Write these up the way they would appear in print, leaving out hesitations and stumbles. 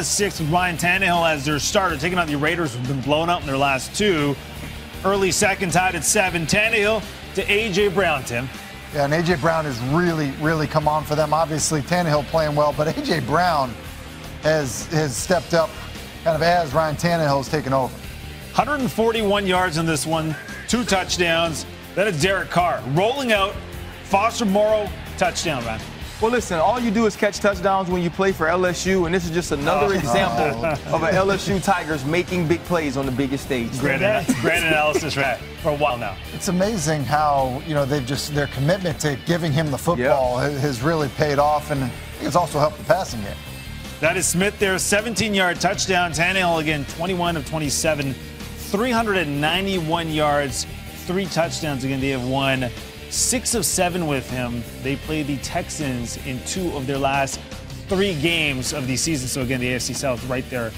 6 with Ryan Tannehill as their starter, taking on the Raiders, who've been blown out in their last 2. Early second, tied at 7. Tannehill to A.J. Brown, Tim. Yeah, and A.J. Brown has really come on for them. Obviously, Tannehill playing well, but A.J. Brown has stepped up kind of as Ryan Tannehill has taken over. 141 yards in this one, 2 touchdowns. Then it's Derek Carr rolling out. Foster Moreau, touchdown, man. Well, listen, all you do is catch touchdowns when you play for LSU, and this is just another example of an LSU Tigers making big plays on the biggest stage. Great analysis, right, for a while now. It's amazing how, their commitment to giving him the football has really paid off, and I think it's also helped the passing game. That is Smith there, 17-yard touchdown. Tannehill, again, 21 of 27, 391 yards, 3 touchdowns. Again, they have won 6 of 7 with him. They play the Texans in 2 of their last 3 games of the season. So, again, the AFC South right there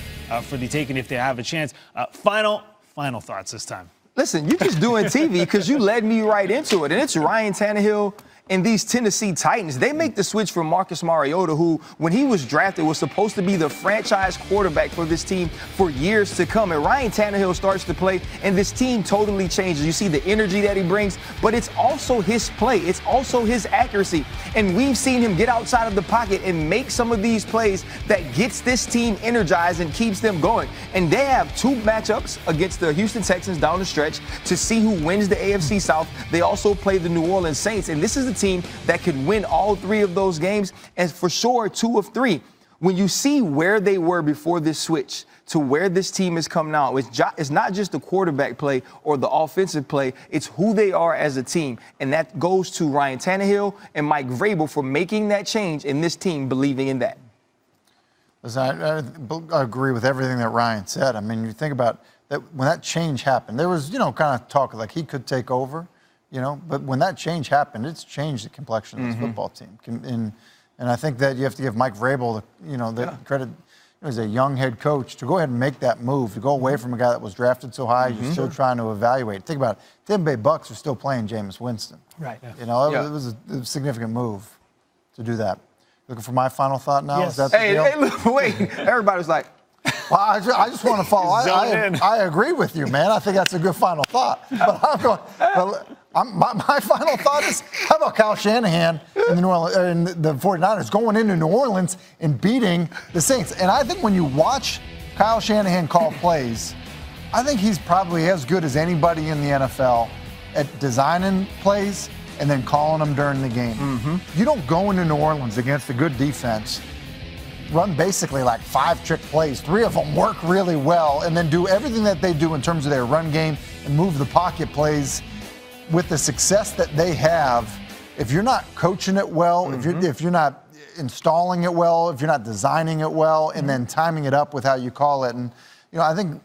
for the taking if they have a chance. Final thoughts this time. Listen, you're just doing TV because you led me right into it. And it's Ryan Tannehill and these Tennessee Titans. They make the switch from Marcus Mariota, who, when he was drafted, was supposed to be the franchise quarterback for this team for years to come. And Ryan Tannehill starts to play, and this team totally changes. You see the energy that he brings, but it's also his play. It's also his accuracy. And we've seen him get outside of the pocket and make some of these plays that gets this team energized and keeps them going. And they have 2 matchups against the Houston Texans down the stretch to see who wins the AFC South. They also play the New Orleans Saints, and this is a team that could win all 3 of those games, and for sure 2 of 3. When you see where they were before this switch to where this team has come now, it's not just the quarterback play or the offensive play, it's who they are as a team. And that goes to Ryan Tannehill and Mike Vrabel for making that change and this team believing in that. Listen, I agree with everything that Ryan said. I mean, you think about that when that change happened, there was, kind of talk like he could take over. But when that change happened, it's changed the complexion of this football team. And I think that you have to give Mike Vrabel, the credit. As a young head coach, to go ahead and make that move, to go away from a guy that was drafted so high, you're still trying to evaluate. Think about it. Tampa Bay Bucks are still playing Jameis Winston. Right. It was a significant move to do that. Looking for my final thought now? Yes. Is that the deal? Hey, look, wait. Everybody's like, well, I just want to follow. I agree with you, man. I think that's a good final thought. But I'm going. My final thought is, how about Kyle Shanahan and the 49ers going into New Orleans and beating the Saints? And I think when you watch Kyle Shanahan call plays, I think he's probably as good as anybody in the NFL at designing plays and then calling them during the game. You don't go into New Orleans against a good defense, run basically like 5 trick plays. 3 of them work really well, and then do everything that they do in terms of their run game and move the pocket plays. With the success that they have, if you're not coaching it well, if you're not installing it well, if you're not designing it well, and then timing it up with how you call it, and I think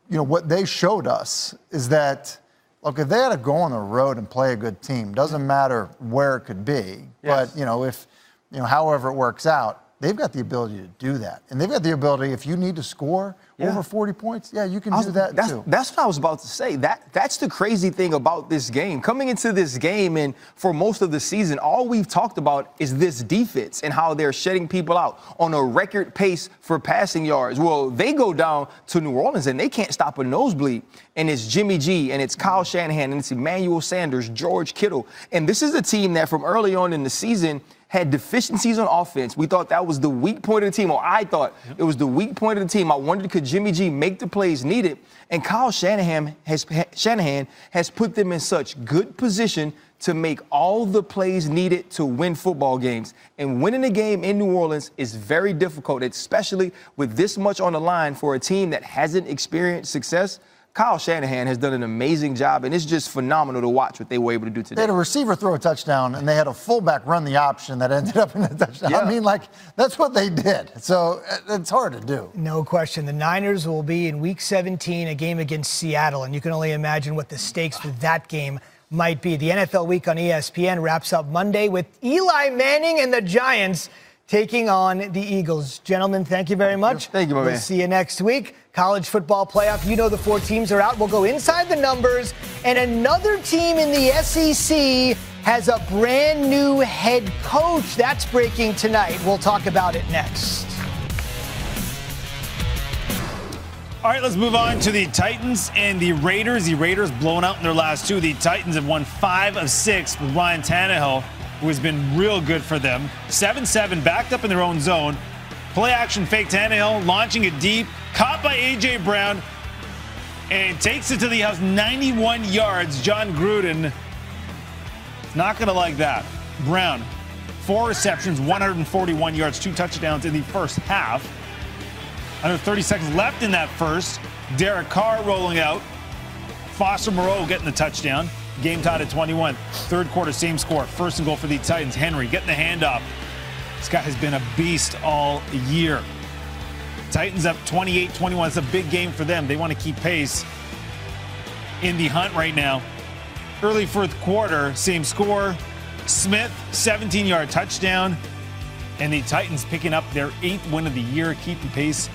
what they showed us is that, look, if they had to go on the road and play a good team, doesn't matter where it could be, but if however it works out, they've got the ability to do that. And they've got the ability, if you need to score over 40 points, you can do that too. That's what I was about to say. That's the crazy thing about this game. Coming into this game and for most of the season, all we've talked about is this defense and how they're shutting people out on a record pace for passing yards. Well, they go down to New Orleans and they can't stop a nosebleed. And it's Jimmy G and it's Kyle Shanahan and it's Emmanuel Sanders, George Kittle. And this is a team that from early on in the season had deficiencies on offense. We thought that was the weak point of the team, or I thought it was the weak point of the team. I wondered, could Jimmy G make the plays needed? And Kyle Shanahan has put them in such good position to make all the plays needed to win football games. And winning a game in New Orleans is very difficult, especially with this much on the line for a team that hasn't experienced success. Kyle Shanahan has done an amazing job, and it's just phenomenal to watch what they were able to do today. They had a receiver throw a touchdown, and they had a fullback run the option that ended up in a touchdown. I mean, that's what they did. So it's hard to do. No question. The Niners will be in Week 17, a game against Seattle, and you can only imagine what the stakes for that game might be. The NFL Week on ESPN wraps up Monday with Eli Manning and the Giants taking on the Eagles. Gentlemen, thank you very much. Thank you, my man. We'll see you next week. College football playoff. You know the 4 teams are out. We'll go inside the numbers. And another team in the SEC has a brand new head coach. That's breaking tonight. We'll talk about it next. All right, let's move on to the Titans and the Raiders. The Raiders blown out in their last two. The Titans have won 5 of 6 with Ryan Tannehill, who has been real good for them. 7-7, backed up in their own zone. Play action fake Tannehill, launching it deep, caught by A.J. Brown, and takes it to the house, 91 yards. John Gruden is not going to like that. Brown, 4 receptions, 141 yards, 2 touchdowns in the first half. Under 30 seconds left in that first. Derek Carr rolling out. Foster Moreau getting the touchdown. Game tied at 21. Third quarter, same score. First and goal for the Titans. Henry getting the handoff. This guy has been a beast all year. Titans up 28-21. It's a big game for them. They want to keep pace in the hunt right now. Early fourth quarter, same score. Smith, 17-yard touchdown. And the Titans picking up their 8th win of the year, keeping pace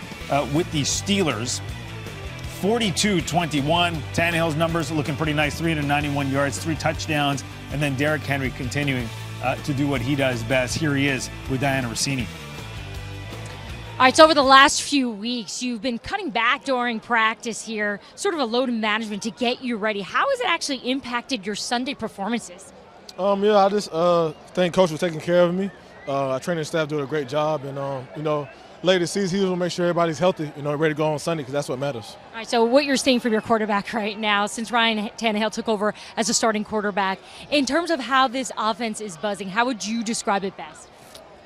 with the Steelers. 42-21. Tannehill's numbers looking pretty nice. 391 yards, 3 touchdowns. And then Derrick Henry continuing to do what he does best. Here he is with Diana Rossini. All right, so over the last few weeks, you've been cutting back during practice here, sort of a load management to get you ready. How has it actually impacted your Sunday performances? I just think Coach was taking care of me. Our training staff doing a great job, and later this season, he will make sure everybody's healthy, ready to go on Sunday, because that's what matters. All right, so what you're seeing from your quarterback right now, since Ryan Tannehill took over as a starting quarterback, in terms of how this offense is buzzing, how would you describe it best?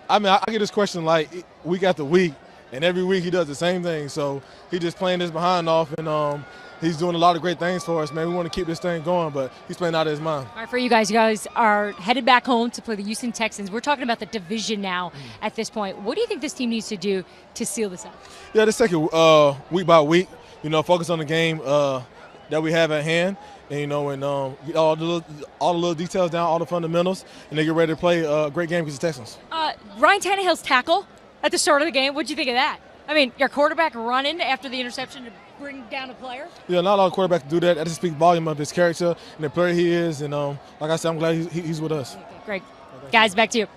I get this question like week after week, and every week he does the same thing. So he's just playing this behind off, and he's doing a lot of great things for us, man. We want to keep this thing going, but he's playing out of his mind. All right, for you guys are headed back home to play the Houston Texans. We're talking about the division now at this point. What do you think this team needs to do to seal this out? Yeah, just take it week by week, focus on the game that we have at hand, and get all the little details down, all the fundamentals, and then get ready to play a great game against the Texans. Ryan Tannehill's tackle at the start of the game, what'd you think of that? Your quarterback running after the interception to bring down a player? Yeah, not a lot of quarterbacks do that. That just speaks volume of his character and the player he is. And like I said, I'm glad he's with us. Okay, great. Guys, back to you.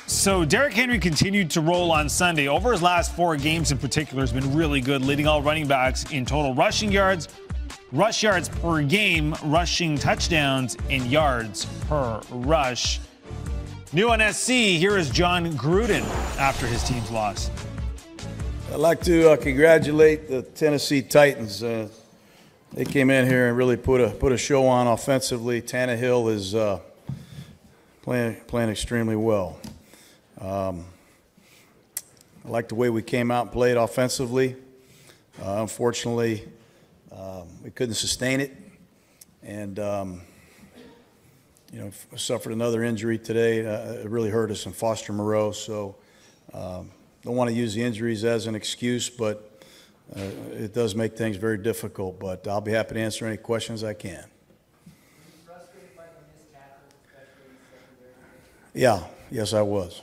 So Derrick Henry continued to roll on Sunday. Over his last 4 games in particular has been really good, leading all running backs in total rushing yards, rush yards per game, rushing touchdowns, and yards per rush. New on SC, here is John Gruden after his team's loss. I'd like to congratulate the Tennessee Titans. They came in here and really put a show on offensively. Tannehill is playing extremely well. I like the way we came out and played offensively. Unfortunately, we couldn't sustain it, and suffered another injury today. It really hurt us in Foster Moreau. So don't want to use the injuries as an excuse, but it does make things very difficult. But I'll be happy to answer any questions I can. Yeah, yes, I was.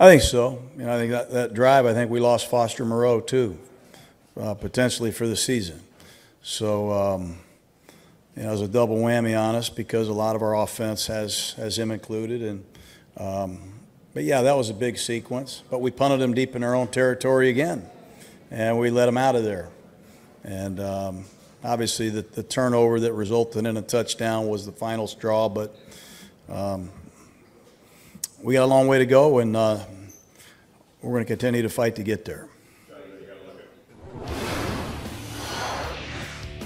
I think so. I think that drive, I think we lost Foster Moreau too, potentially for the season. So, it was a double whammy on us because a lot of our offense has him included. And but yeah, that was a big sequence. But we punted him deep in our own territory again, and we let him out of there. And obviously, the turnover that resulted in a touchdown was the final straw. But we got a long way to go, and we're going to continue to fight to get there.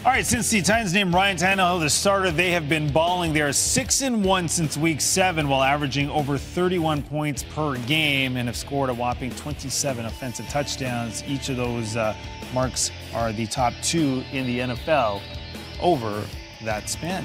All right, since the Titans named Ryan Tannehill the starter, they have been balling. They are 6-1 since week 7, while averaging over 31 points per game and have scored a whopping 27 offensive touchdowns. Each of those marks are the top 2 in the NFL over that span.